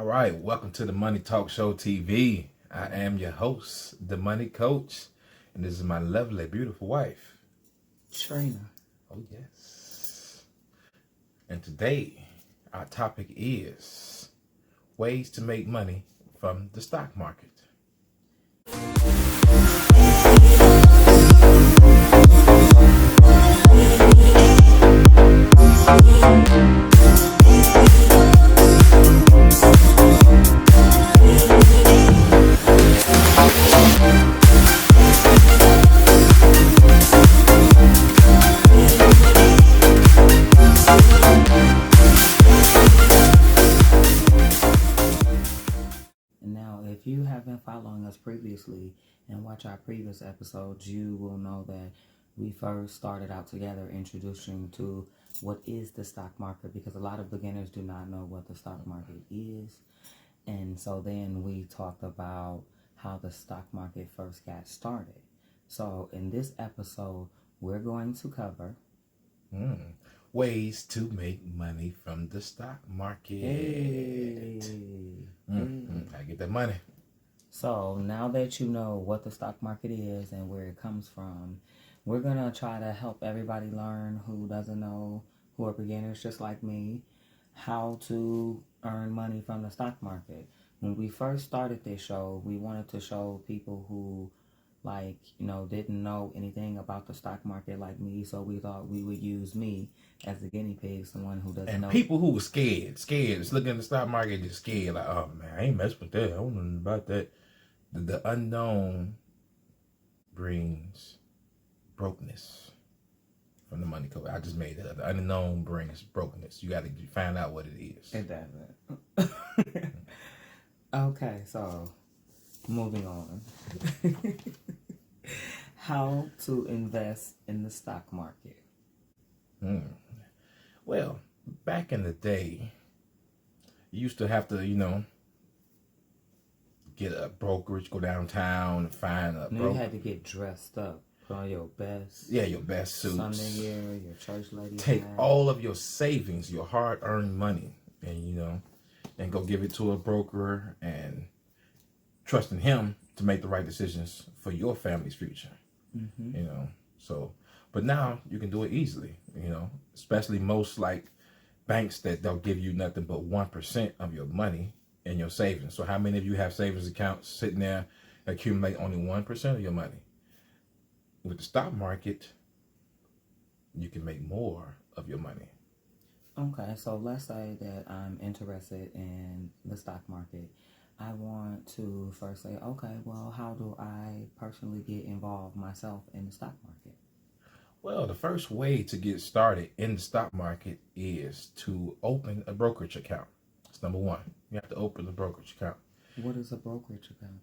All right, welcome to the Money Talk Show TV. I am your host, the Money Coach, and this is my lovely, beautiful wife, Trina. Oh, yes. And today, our topic is ways to make money from the stock market. Now, if you have been following us previously and watch our previous episodes, you will know that we first started out together introducing to what is the stock market, because a lot of beginners do not know what the stock market is. And so then we talked about how the stock market first got started. So in this episode, we're going to cover ways to make money from the stock market. I get that money. So now that you know what the stock market is and where it comes from, we're going to try to help everybody learn who doesn't know, who are beginners just like me, how to earn money from the stock market. When we first started this show, we wanted to show people who didn't know anything about the stock market like me, so we thought we would use me as the guinea pig, someone who doesn't know. And people who were scared, just looking at the stock market, just scared, like, oh man, I ain't messing with that. I don't know about that. The unknown brings brokenness from the money code. I just made it up. The unknown brings brokenness. You got to find out what it is. It doesn't. Okay, so moving on. How to invest in the stock market. Well, back in the day, you used to have to, get a brokerage, go downtown and find a broker. You had to get dressed up, put on your best. Yeah, your best suits. Sunday gear, your church lady Take hat. all of your savings, your hard-earned money, and and go give it to a broker and trusting him to make the right decisions for your family's future. But now you can do it easily, especially most like banks that they'll give you nothing but 1% of your money in your savings. So how many of you have savings accounts sitting there accumulate only 1% of your money? With the stock market, you can make more of your money. Okay, so let's say that I'm interested in the stock market. I want to first say, okay, well, how do I personally get involved myself in the stock market? Well, the first way to get started in the stock market is to open a brokerage account. That's number one. You have to open a brokerage account. What is a brokerage account?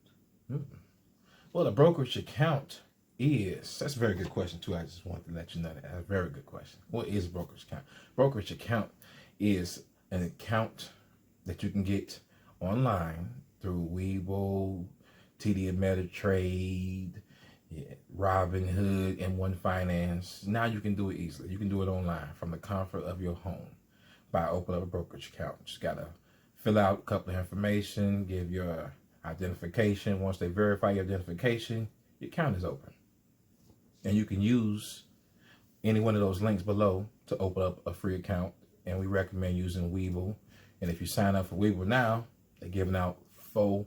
Well, a brokerage account that's a very good question too. I just wanted to let you know that. That's a very good question. What is a brokerage account? Brokerage account is an account that you can get online through Webull, TD Ameritrade, Robinhood, and One Finance. Now you can do it easily. You can do it online from the comfort of your home by opening up a brokerage account. Just gotta fill out a couple of information, give your identification. Once they verify your identification, your account is open. And you can use any one of those links below to open up a free account. And we recommend using Webull. And if you sign up for Webull now, they're giving out four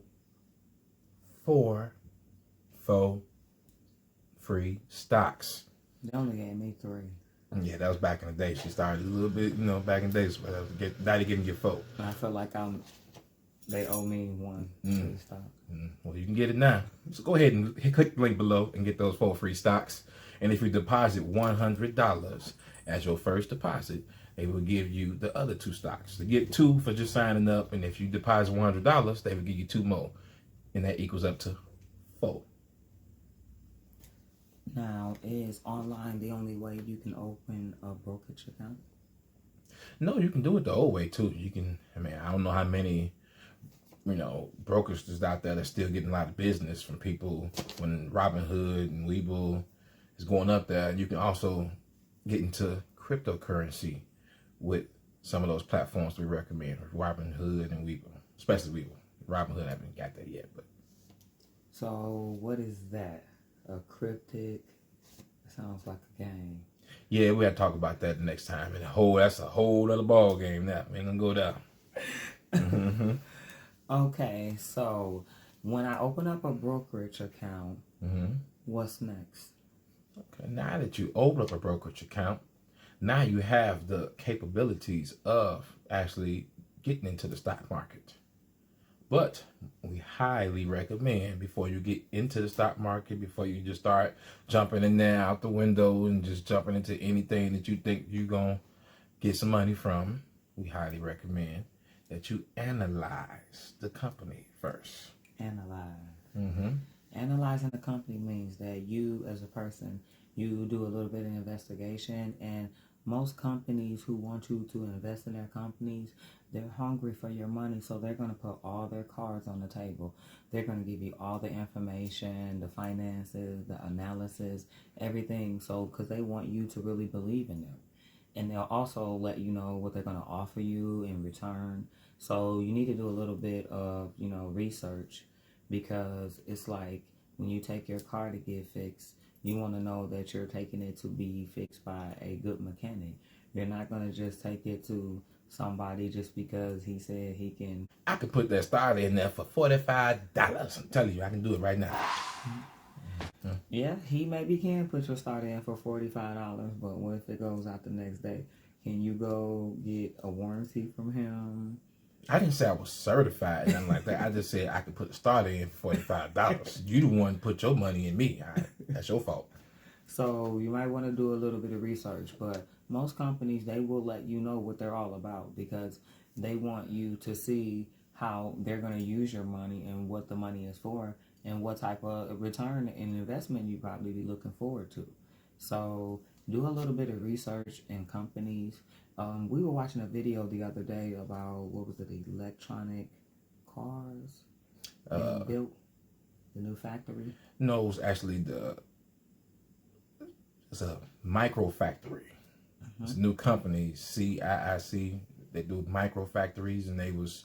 free stocks. They only gave me 3. Yeah, that was back in the day. She started a little bit, back in the days. But now they're giving you 4. I feel like they owe me 1 free stock. Well, you can get it now. So go ahead and click the link below and get those 4 free stocks. And if you deposit $100 as your first deposit, they will give you the other 2 stocks. To get 2 for just signing up, and if you deposit $100, they will give you 2 more, and that equals up to 4. Now, is online the only way you can open a brokerage account? No, you can do it the old way too. I don't know how many, brokers is out there that's still getting a lot of business from people when Robinhood and Webull is going up there. You can also get into cryptocurrency with some of those platforms we recommend, Robinhood and Webull. especially we. Robinhood haven't got that yet, but. So what is that? A cryptic? It sounds like a game. Yeah, we have to talk about that next time. And that's a whole other ball game now. We ain't gonna go down. Mm-hmm. Okay, so when I open up a brokerage account, what's next? Okay, now that you open up a brokerage account, now you have the capabilities of actually getting into the stock market. But we highly recommend before you get into the stock market, before you just start jumping in there out the window and just jumping into anything that you think you're going to get some money from, we highly recommend that you analyze the company first. Analyze. Analyzing the company means that you, as a person, you do a little bit of investigation, and most companies who want you to invest in their companies, they're hungry for your money, so they're going to put all their cards on the table. They're going to give you all the information, the finances, the analysis, everything, so because they want you to really believe in them. And they'll also let you know what they're going to offer you in return. So you need to do a little bit of, research, because it's like when you take your car to get fixed, you want to know that you're taking it to be fixed by a good mechanic. You're not going to just take it to somebody just because he said he can. I could put that starter in there for $45. I'm telling you, I can do it right now. Yeah, he maybe can put your starter in for $45, but what if it goes out the next day? Can you go get a warranty from him? I didn't say I was certified, nothing like that. I just said I could put the starter in for $45. You the one put your money in me. That's your fault. So you might want to do a little bit of research, but most companies, they will let you know what they're all about, because they want you to see how they're going to use your money and what the money is for and what type of return and investment you probably be looking forward to. So do a little bit of research in companies. We were watching a video the other day about, what was it, electronic cars being built, the new factory. No, it was actually it's a micro factory. It's a new company, CIIC. They do micro factories, and they was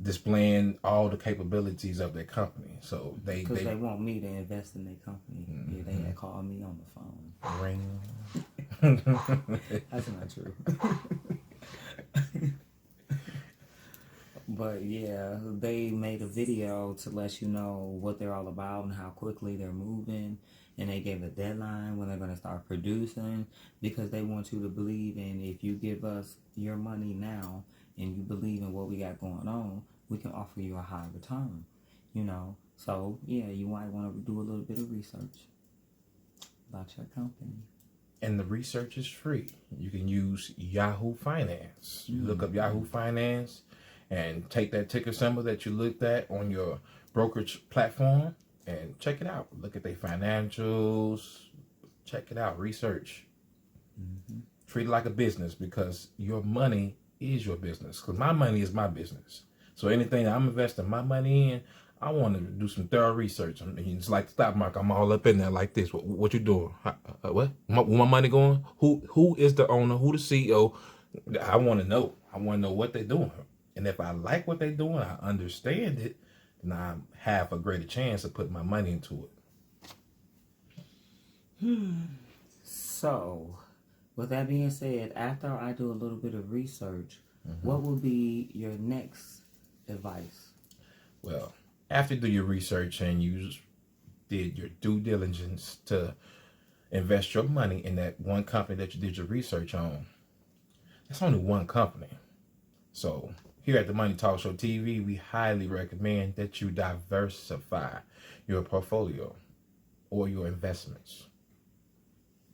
displaying all the capabilities of their company. So because they want me to invest in their company. Yeah, they had called me on the phone. Ring. That's not true. But yeah, they made a video to let you know what they're all about and how quickly they're moving. And they gave a deadline when they're going to start producing, because they want you to believe in, if you give us your money now and you believe in what we got going on, we can offer you a high return, So yeah, you might want to do a little bit of research about your company. And the research is free. You can use Yahoo Finance. You look up Yahoo Finance and take that ticker symbol that you looked at on your brokerage platform and check it out. Look at their financials. Check it out. Research. Treat it like a business, because your money is your business. Because my money is my business. So anything that I'm investing my money in, I want to do some thorough research. I mean, it's like the stock market. I'm all up in there like this. What you doing? What? Where my money going? Who is the owner? Who the CEO? I want to know. I want to know what they're doing. And if I like what they're doing, I understand it, then I have a greater chance of putting my money into it. So, with that being said, after I do a little bit of research, what would be your next advice? Well, after you do your research and you did your due diligence to invest your money in that one company that you did your research on, that's only one company. So here at the Money Talk Show TV, we highly recommend that you diversify your portfolio or your investments.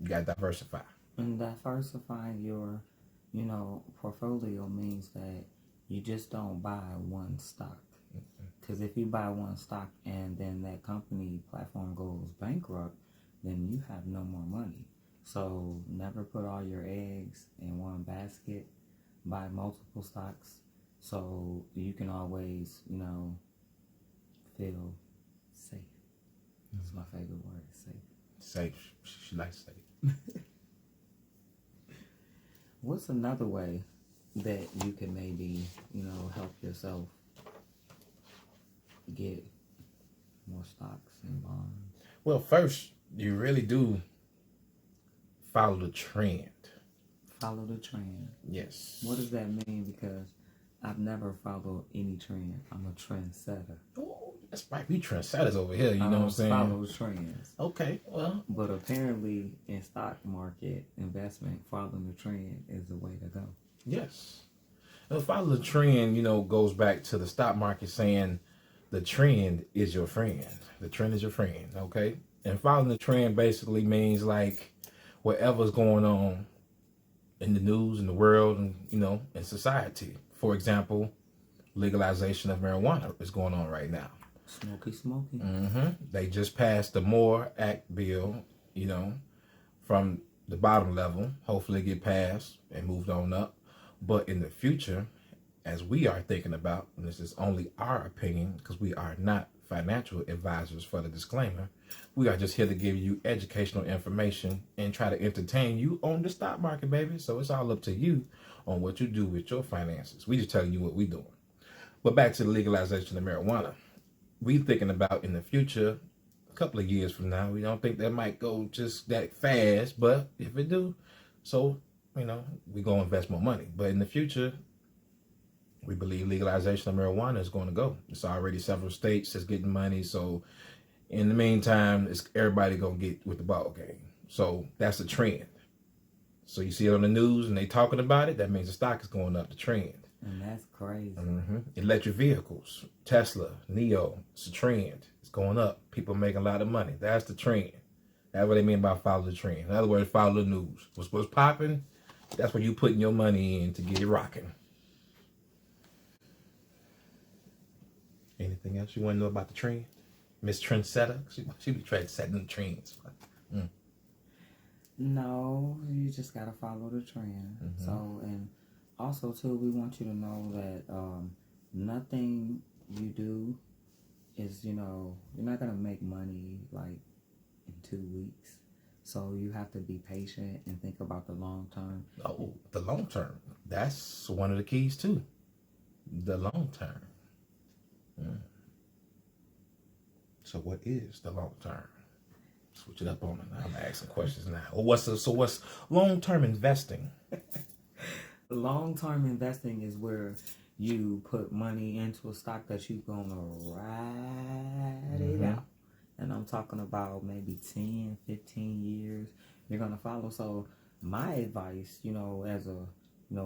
You got to diversify. And diversifying your, portfolio means that you just don't buy one stock. Because if you buy one stock and then that company platform goes bankrupt, then you have no more money. So never put all your eggs in one basket. Buy multiple stocks so you can always, feel safe. That's my favorite word, safe. Safe. She likes safe. What's another way that you can maybe, help yourself get more stocks and bonds? Well, first, you really do follow the trend. Follow the trend. Yes. What does that mean? Because I've never followed any trend. I'm a trendsetter. Oh, that's right. We trendsetters over here. You know what I'm saying? Follow trends. Okay. Well. But apparently, in stock market investment, following the trend is the way to go. Yes. And follow the trend, goes back to the stock market saying the trend is your friend. The trend is your friend. Okay. And following the trend basically means like whatever's going on in the news, in the world, and in society. For example, legalization of marijuana is going on right now. Smoky. They just passed the MORE Act bill, from the bottom level. Hopefully get passed and moved on up. But in the future, as we are thinking about, and this is only our opinion because we are not financial advisors for the disclaimer, we are just here to give you educational information and try to entertain you on the stock market, baby. So it's all up to you on what you do with your finances. We just telling you what we're doing. But back to the legalization of marijuana. We thinking about in the future, a couple of years from now, we don't think that might go just that fast, but if it do, so, we go invest more money. But in the future, we believe legalization of marijuana is going to go. It's already several states that's getting money. So in the meantime, it's everybody going to get with the ball game. So that's a trend. So you see it on the news and they talking about it, that means the stock is going up the trend. And that's crazy. Electric vehicles, Tesla, Neo, it's a trend. It's going up. People making a lot of money. That's the trend. That's what they mean by follow the trend. In other words, follow the news. What's popping, that's where you putting your money in to get it rocking. Anything else you want to know about the trend? Miss Trendsetter? She be trendsetting the trends. No, you just got to follow the trend. So, and also, too, we want you to know that nothing you do is, you're not going to make money like in 2 weeks. So you have to be patient and think about the long term. Oh, the long term. That's one of the keys, too. The long term. So what is the long term? Switch it up on it. I'm asking questions now. What's long-term investing? Long-term investing is where you put money into a stock that you're going to ride it out. And I'm talking about maybe 10, 15 years you're going to follow. So my advice, as a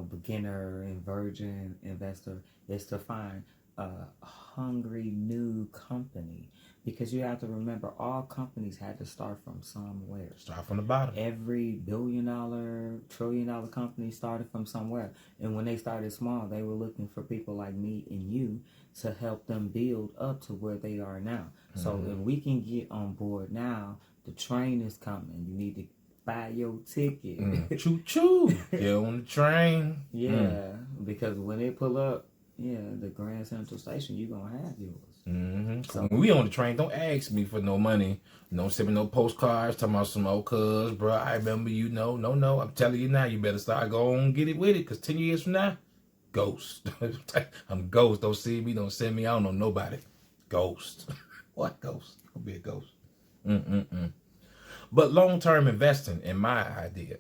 beginner and virgin investor is to find a hungry new company, because you have to remember all companies had to start from somewhere. Start from the bottom. Every billion-dollar, trillion-dollar company started from somewhere. And when they started small, they were looking for people like me and you to help them build up to where they are now. So if we can get on board now, the train is coming. You need to buy your ticket. Choo-choo. Get on the train. Yeah, because when they pull up, the Grand Central Station, you're going to have yours. So when we on the train, don't ask me for no money. Don't send me no postcards talking about some old cuz, bro. I remember you. No. I'm telling you now, you better start going and get it with it, because 10 years from now, ghost. I'm ghost. Don't see me. Don't send me. I don't know nobody. Ghost. What ghost? I'll be a ghost. But long-term investing, in my idea,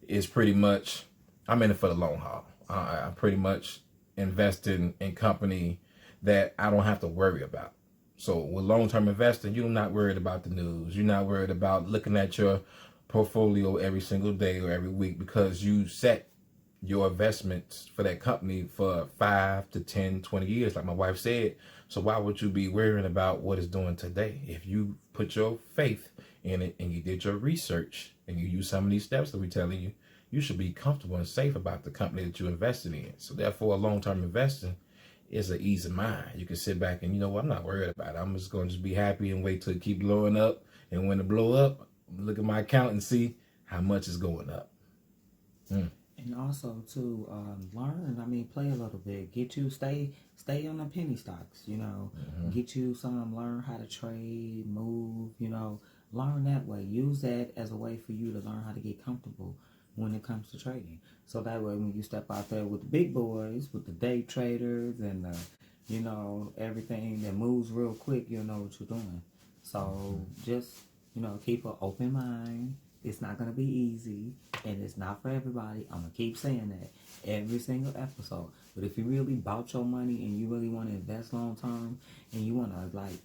is pretty much, I'm in it for the long haul. I pretty much invest in company that I don't have to worry about. So with long-term investing, you're not worried about the news. You're not worried about looking at your portfolio every single day or every week, because you set your investments for that company for 5 to 10, 20 years, like my wife said. So why would you be worrying about what it's doing today? If you put your faith in it and you did your research and you use some of these steps that we're telling you, you should be comfortable and safe about the company that you invested in. So therefore, long-term investing is an ease of mind. You can sit back and, I'm not worried about it. I'm just going to be happy and wait till it keep blowing up. And when it blow up, look at my account and see how much is going up. And also to learn, play a little bit. Stay on the penny stocks, Get you some, learn how to trade, move, learn that way. Use that as a way for you to learn how to get comfortable when it comes to trading. So that way when you step out there with the big boys, with the day traders and the you know, everything that moves real quick, you'll know what you're doing. So just, you know, keep an open mind. It's not going to be easy, and it's not for everybody. I'm going to keep saying that every single episode. But if you really bout your money and you really want to invest long term and you want to, like,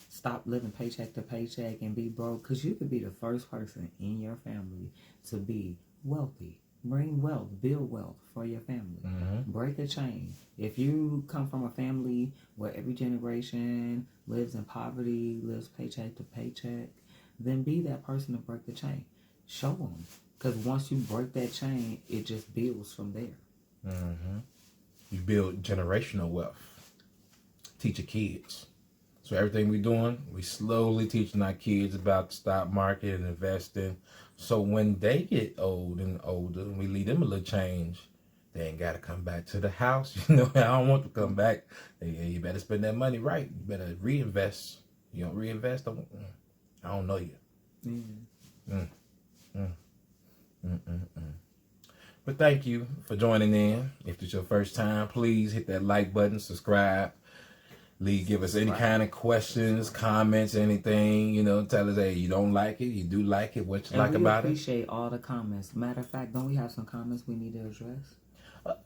stop living paycheck to paycheck and be broke, because you could be the first person in your family to be wealthy. Bring wealth, build wealth for your family. Break a chain. If you come from a family where every generation lives in poverty, lives paycheck to paycheck, then be that person to break the chain. Show them. Because once you break that chain, it just builds from there. You build generational wealth. Teach your kids. So everything we're doing, we slowly teaching our kids about the stock market and investing. So when they get old and older, and we leave them a little change, they ain't got to come back to the house. You know, I don't want to come back. You better spend that money right. You better reinvest. You don't reinvest, I don't know you. But thank you for joining in. If it's your first time, please hit that like button, subscribe. Give us any kind of questions, comments, anything. You know, tell us, hey, you don't like it, you do like it, what you like about it. We appreciate all the comments. Matter of fact, don't we have some comments we need to address?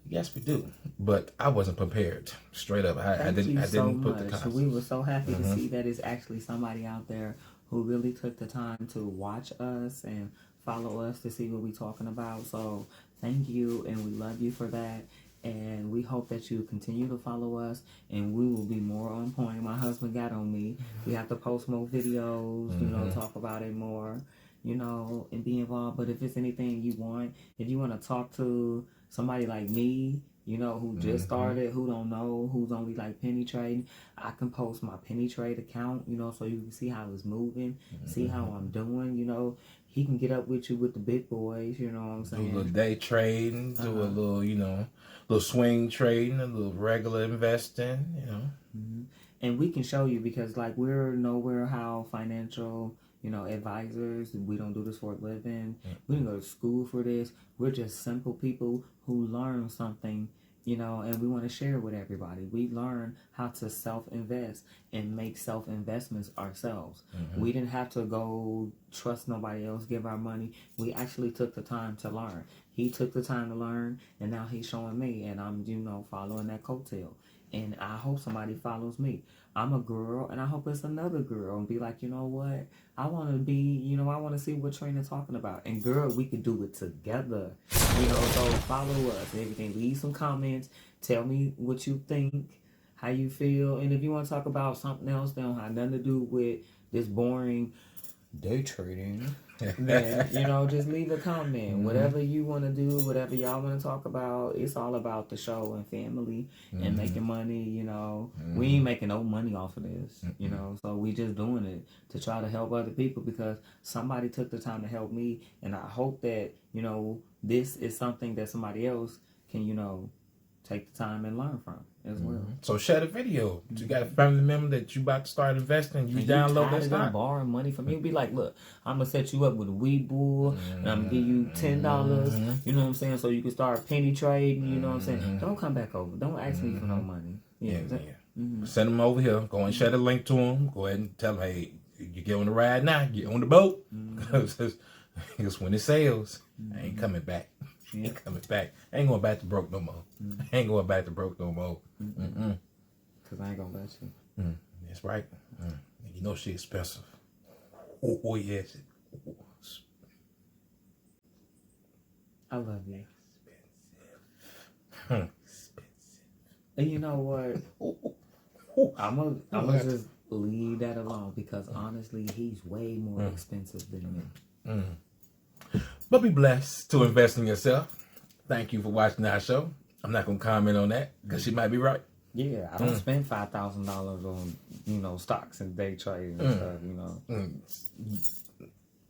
Yes, we do. But I wasn't prepared. Straight up, I didn't put the comments. We were so happy to see that it's actually somebody out there who really took the time to watch us and follow us to see what we're talking about. So thank you, and we love you for that. And we hope that you continue to follow us, and we will be more on point. My husband got on me. We have to post more videos, you know, talk about it more, you know, and be involved. But if it's anything you want, if you want to talk to somebody like me, you know, who just started, who don't know, who's only like penny trading, I can post my penny trade account, you know, so you can see how it's moving, see how I'm doing, you know. He can get up with you with the big boys, you know what I'm saying? Do a little day trading, do a little, you know, little swing trading, a little regular investing, you know. And we can show you, because like we're nowhere how financial, you know, advisors. We don't do this for a living. We didn't go to school for this. We're just simple people who learn something, you know, and we want to share with everybody. We learn how to self-invest and make self-investments ourselves. We didn't have to go trust nobody else, give our money. We actually took the time to learn. He took the time to learn, and now he's showing me, and I'm, you know, following that coattail. And I hope somebody follows me. I'm a girl, and I hope it's another girl, and be like, you know what? I want to be, you know, I want to see what Trina's talking about. And girl, we could do it together. You know, so follow us and everything. Leave some comments. Tell me what you think, how you feel. And if you want to talk about something else that don't have nothing to do with this boring day trading, then, you know, just leave a comment. Whatever you want to do, whatever y'all want to talk about, it's all about the show and family and making money, you know. We ain't making no money off of this, you know, so we just doing it to try to help other people, because somebody took the time to help me, and I hope that, you know, this is something that somebody else can, you know, take the time and learn from as well. So share the video. You got a family member that you about to start investing. You download that stock. Borrowing money from me. Be like, look, I'm gonna set you up with a weed bull, and I'm gonna give you $10. You know what I'm saying? So you can start penny trading. You know what I'm saying? Don't come back over. Don't ask me for no money. Send them over here. Go and share the link to them. Go ahead and tell them, hey, you get on the ride now. Get on the boat. Because when it sails, I ain't coming back. Ain't coming back. I ain't going back to broke no more. I ain't going back to broke no more. Because I ain't going to let you. That's right. You know she expensive. Oh yes. I love you. Expensive. And you know what? I'm gonna just leave that alone, because honestly, he's way more expensive than me. But be blessed to invest in yourself. Thank you for watching our show. I'm not going to comment on that, because she might be right. Yeah, I don't spend $5,000 on, you know, stocks and day trading and stuff, you know.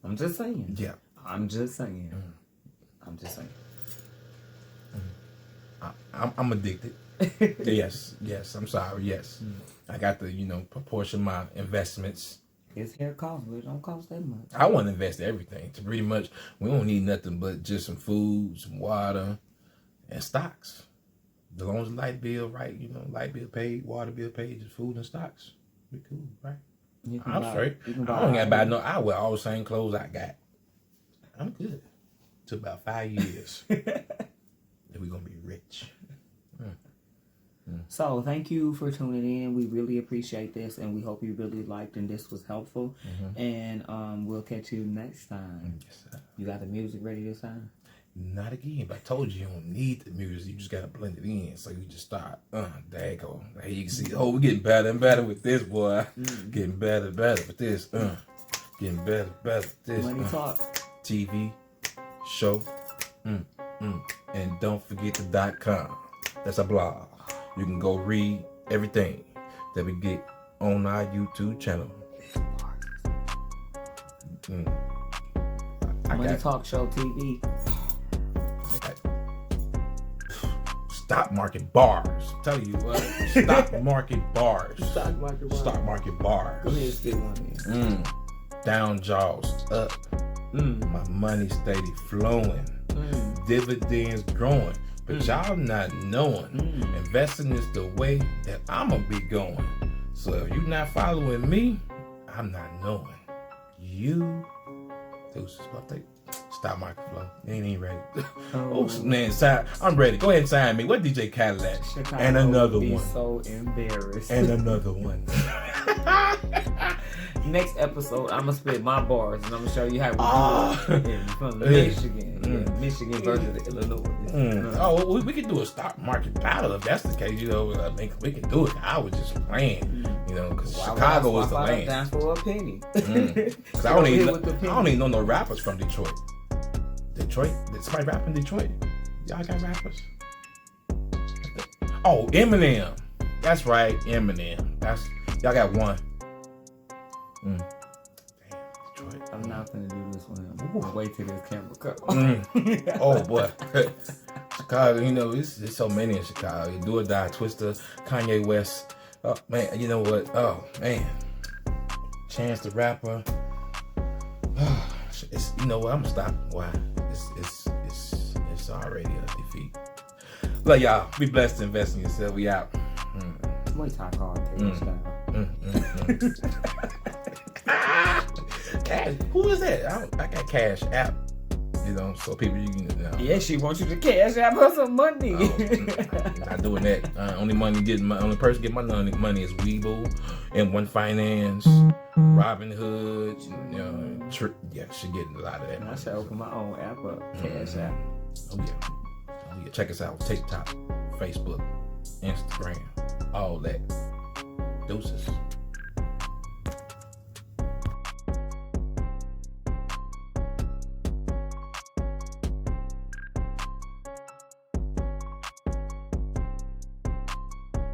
I'm just saying. Yeah. I'm just saying. I'm addicted. Yes. I'm sorry. Yes. I got to, you know, proportion my investments. His hair costs, but it don't cost that much. I want to invest everything. To pretty much, we don't need nothing but just some food, some water, and stocks. As long as the light bill, right? You know, light bill paid, water bill paid, just food and stocks. We cool, right? I'm straight. I don't got to buy no. I wear all the same clothes I got. I'm good. Took about 5 years. Then we're gonna be rich. So thank you for tuning in. We really appreciate this, and we hope you really liked and this was helpful. And we'll catch you next time. Yes, sir. You got the music ready this time? Not again, but I told you don't need the music. You just gotta blend it in. So you just start, there you go. There you can see, we're getting better and better with this, boy. Getting better and better with this. Getting better and better with this. Money Talk TV show. And don't forget the .com. That's a blog. You can go read everything that we get on our YouTube channel. Money Talk Show TV. Stock market bars. Tell you what. Stock market bars. Stock market bars. Stock market bars. Go ahead, spit one in. Down jaws up. My money steady flowing. Dividends growing. But y'all not knowing. Investing is the way that I'ma be going. So if you not following me, I'm not knowing. You. Stock market flow. You ain't even ready. Oh man, I'm ready. Go ahead and sign me. What DJ Cadillac? Chicago and another be one. So embarrassed. And another one. Next episode, I'm gonna spit my bars and I'm gonna show you how we do it from Michigan. Yeah, Michigan versus Illinois. We can do a stock market battle if that's the case. You know, I think we can do it. I was just playing. You know, because Chicago is the land. Down for a penny. Cause I don't even know no rappers from Detroit. Detroit? Did somebody rap in Detroit? Y'all got rappers? Oh, Eminem. That's right, Eminem. Y'all got one. Damn, Detroit. I'm not gonna do this one. Wait till this camera cut. Oh boy. Chicago, you know, there's so many in Chicago. Do or Die, Twister, Kanye West. Oh man, you know what? Oh man. Chance the Rapper. You know what? I'm gonna stop. Why? It's already a defeat. Love y'all. Be blessed to invest in yourself. We out. Wait till I call Cash. Who is that? I got Cash App. You know, so people you can. Yeah, she wants you to cash out her some money. Not doing that. Only person get my money is Weeble, M1 Finance, Robin Hood. You know, she getting a lot of that. I should open my own app up, Cash App. Oh yeah. Check us out. TikTok, Facebook, Instagram, all that. Deuces.